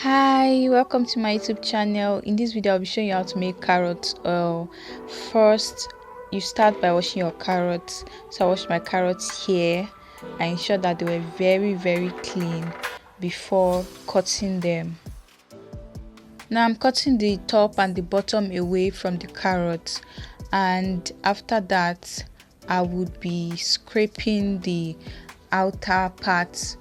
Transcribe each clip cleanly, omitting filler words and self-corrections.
Hi, welcome to my YouTube channel. In this video, I'll be showing you how to make carrot oil. First, you start by washing your carrots. So I washed my carrots here. I ensured that they were very clean before cutting them. Now I'm cutting the top and the bottom away from the carrots, and after that I would be scraping the outer part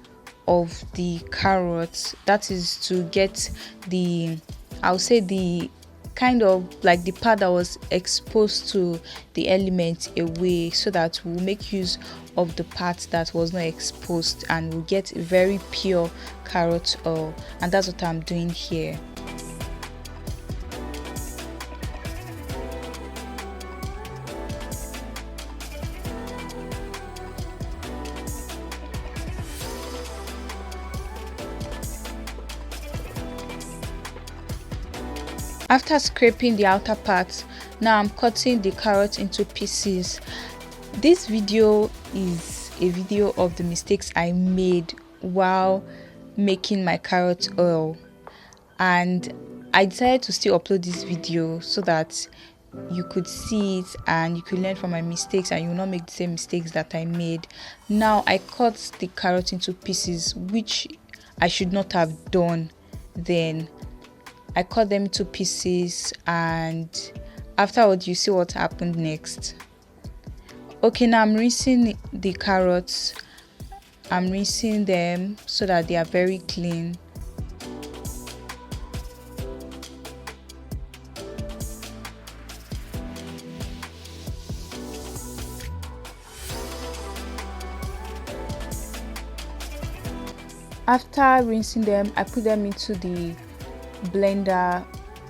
of the carrots. That is to get the, I'll say, the kind of like the part that was exposed to the elements away, so that we'll make use of the part that was not exposed and we'll get very pure carrot oil. And that's what I'm doing here. After scraping the outer part, now I'm cutting the carrot into pieces. This video is a video of the mistakes I made while making my carrot oil, and I decided to still upload this video so that you could see it and you could learn from my mistakes and you will not make the same mistakes that I made. Now I cut the carrot into pieces, which I should not have done then. I cut them into pieces, and afterwards you see what happened next. Okay, now I'm rinsing the carrots. I'm rinsing them so that they are very clean. After rinsing them, I put them into the blender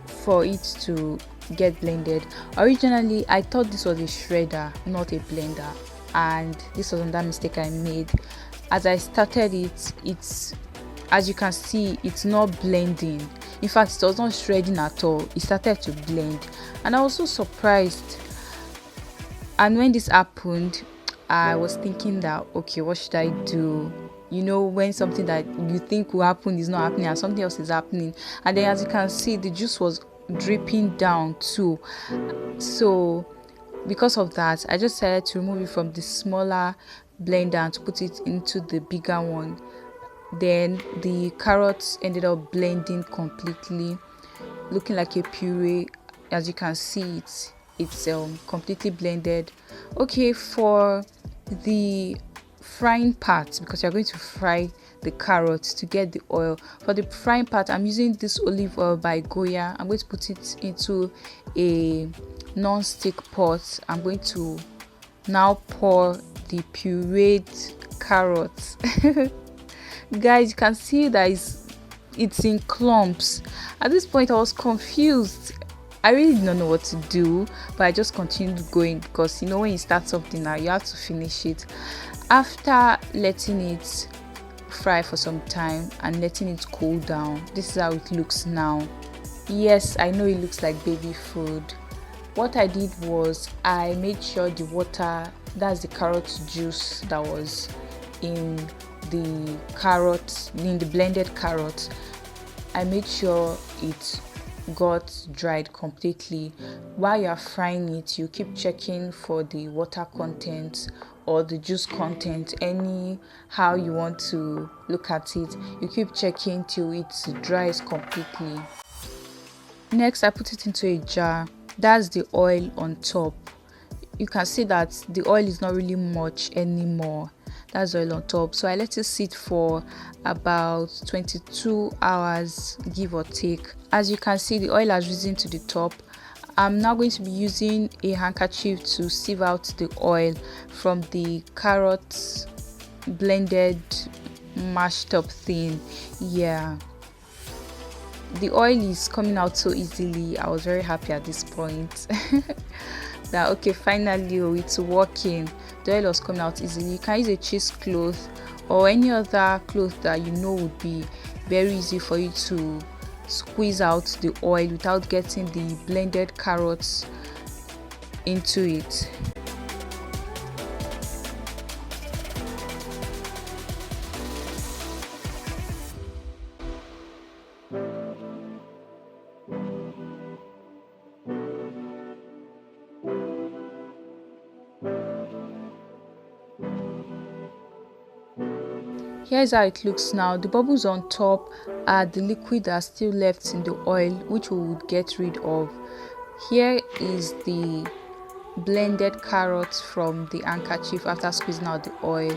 for it to get blended. Originally I thought this was a shredder, not a blender, and this was another mistake I made. As I started it's, as you can see, it's not blending. In fact, it was not shredding at all. It started to blend, and I was so surprised. And when this happened, I was thinking that, okay, what should I do? You know, when something that you think will happen is not happening and something else is happening. And then, as you can see, the juice was dripping down too. So because of that, I just decided to remove it from the smaller blender and to put it into the bigger one. Then the carrots ended up blending completely, looking like a puree. As you can see, it's completely blended. Okay, for the frying part, because you're going to fry the carrots to get the oil, for the frying part I'm using this olive oil by Goya. I'm going to put it into a non-stick pot. I'm going to now pour the pureed carrots. Guys, you can see that it's in clumps. At this point I was confused. I really did not know what to do, but I just continued going, because you know, when you start something now, you have to finish it. After letting it fry for some time and letting it cool down, this is how it looks now. Yes, I know it looks like baby food. What I did was I made sure the water, that's the carrot juice that was in the carrot, in the blended carrot, I made sure it got dried completely. While you are frying it, you keep checking for the water content or the juice content, any how you want to look at it. You keep checking till it dries completely. Next, I put it into a jar. That's the oil on top. You can see that the oil is not really much anymore. That's oil on top. So I let it sit for about 22 hours, give or take. As you can see, the oil has risen to the top. I'm now going to be using a handkerchief to sieve out the oil from the carrots blended mashed up thing. Yeah, the oil is coming out so easily. I was very happy at this point. That okay, finally it's working. The oil was coming out easily. You can use a cheesecloth or any other cloth that you know would be very easy for you to squeeze out the oil without getting the blended carrots into it. Here's how it looks now. The bubbles on top are the liquid that are still left in the oil, which we would get rid of. Here is the blended carrots from the handkerchief after squeezing out the oil.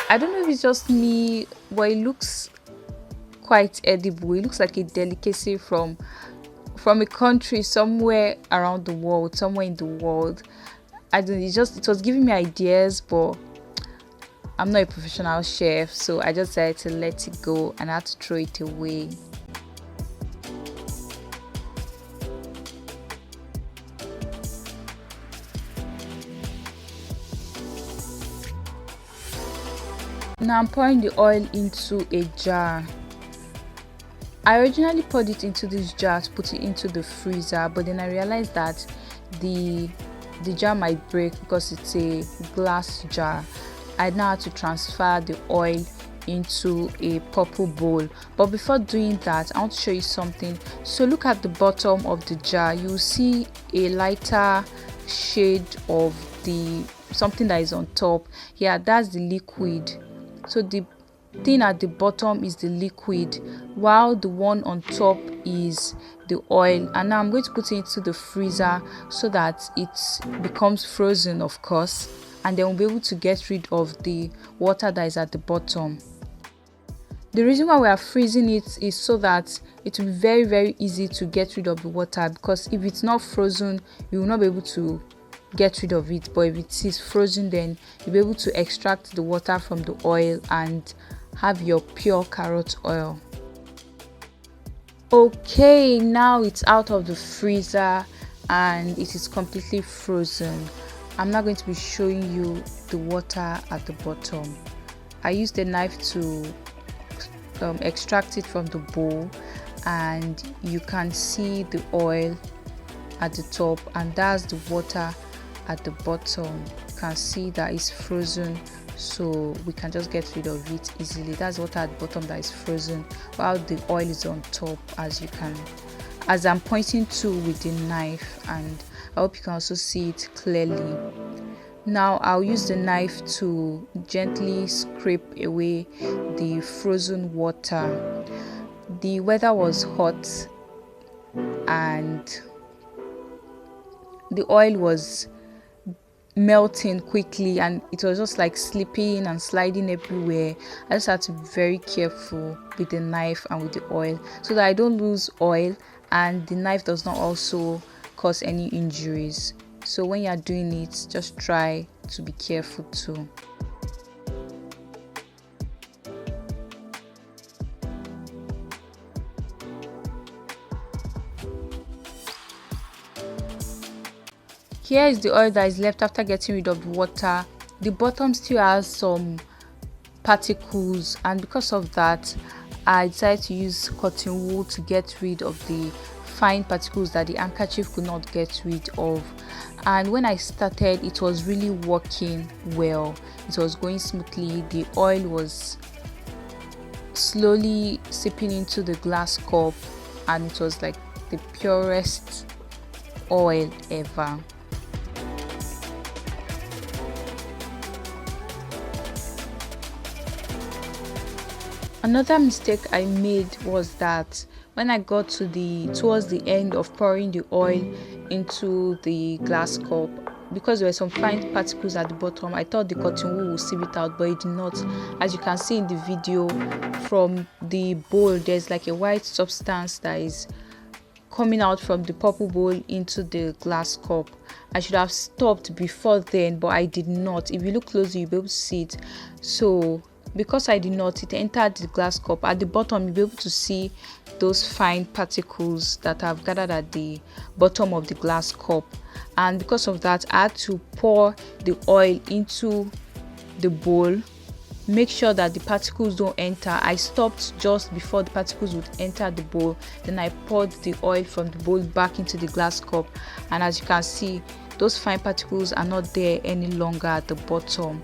I don't know if it's just me, but it looks quite edible. It looks like a delicacy from a country somewhere around the world, somewhere in the world. I don't know, it was giving me ideas, but I'm not a professional chef, so I just decided to let it go and I had to throw it away. Now I'm pouring the oil into a jar. I originally poured it into this jar to put it into the freezer, but then I realized that the jar might break because it's a glass jar. I now have to transfer the oil into a purple bowl, but before doing that I want to show you something. So look at the bottom of the jar. You will see a lighter shade of the something that is on top. Yeah, that's the liquid. So the thing at the bottom is the liquid, while the one on top is the oil. And now I'm going to put it into the freezer so that it becomes frozen, of course, and then we'll be able to get rid of the water that is at the bottom. The reason why we are freezing it is so that it will be very, very easy to get rid of the water, because if it's not frozen you will not be able to get rid of it, but if it is frozen then you'll be able to extract the water from the oil and have your pure carrot oil. Okay, now it's out of the freezer and it is completely frozen. I'm not going to be showing you the water at the bottom. I used a knife to extract it from the bowl, and you can see the oil at the top, and that's the water at the bottom. You can see that it's frozen, so we can just get rid of it easily. That's water at the bottom that is frozen, while the oil is on top, as I'm pointing to with the knife, and I hope you can also see it clearly. Now I'll use the knife to gently scrape away the frozen water. The weather was hot and the oil was melting quickly and it was just like slipping and sliding everywhere. I just had to be very careful with the knife and with the oil so that I don't lose oil and the knife does not also cause any injuries. So when you are doing it, just try to be careful too. Here is the oil that is left after getting rid of the water. The bottom still has some particles, and because of that I decided to use cotton wool to get rid of the fine particles that the handkerchief could not get rid of. And when I started, it was really working well. It was going smoothly. The oil was slowly seeping into the glass cup and it was like the purest oil ever. Another mistake I made was that when I got towards the end of pouring the oil into the glass cup, because there were some fine particles at the bottom, I thought the cotton wool would sieve it out, but it did not. As you can see in the video, from the bowl there's like a white substance that is coming out from the purple bowl into the glass cup. I should have stopped before then, but I did not. If you look closely, you'll be able to see it. So because I did not, it entered the glass cup. At the bottom you'll be able to see those fine particles that have gathered at the bottom of the glass cup, and because of that I had to pour the oil into the bowl. Make sure that the particles don't enter. I stopped just before the particles would enter the bowl, then I poured the oil from the bowl back into the glass cup, and as you can see, those fine particles are not there any longer at the bottom.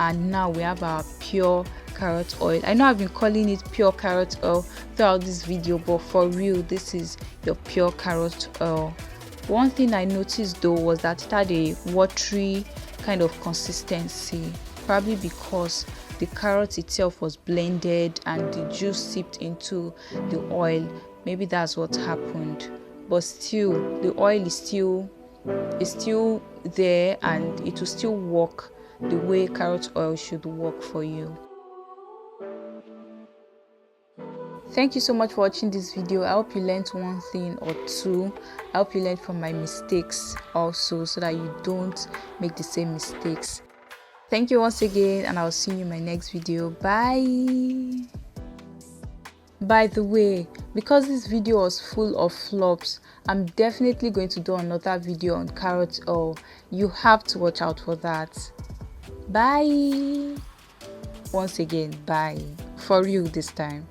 and now we have our pure carrot oil. I know I've been calling it pure carrot oil throughout this video, but for real, this is your pure carrot oil. One thing I noticed though was that it had a watery kind of consistency, probably because the carrot itself was blended and the juice seeped into the oil. Maybe that's what happened, but still the oil is still there, and it will still work the way carrot oil should work for you. Thank you so much for watching this video. I hope you learned one thing or two. I hope you learned from my mistakes also, so that you don't make the same mistakes. Thank you once again, and I'll see you in my next video. Bye. By the way, because this video was full of flops, I'm definitely going to do another video on carrot oil. You have to watch out for that. Bye. Once again, bye. For real this time.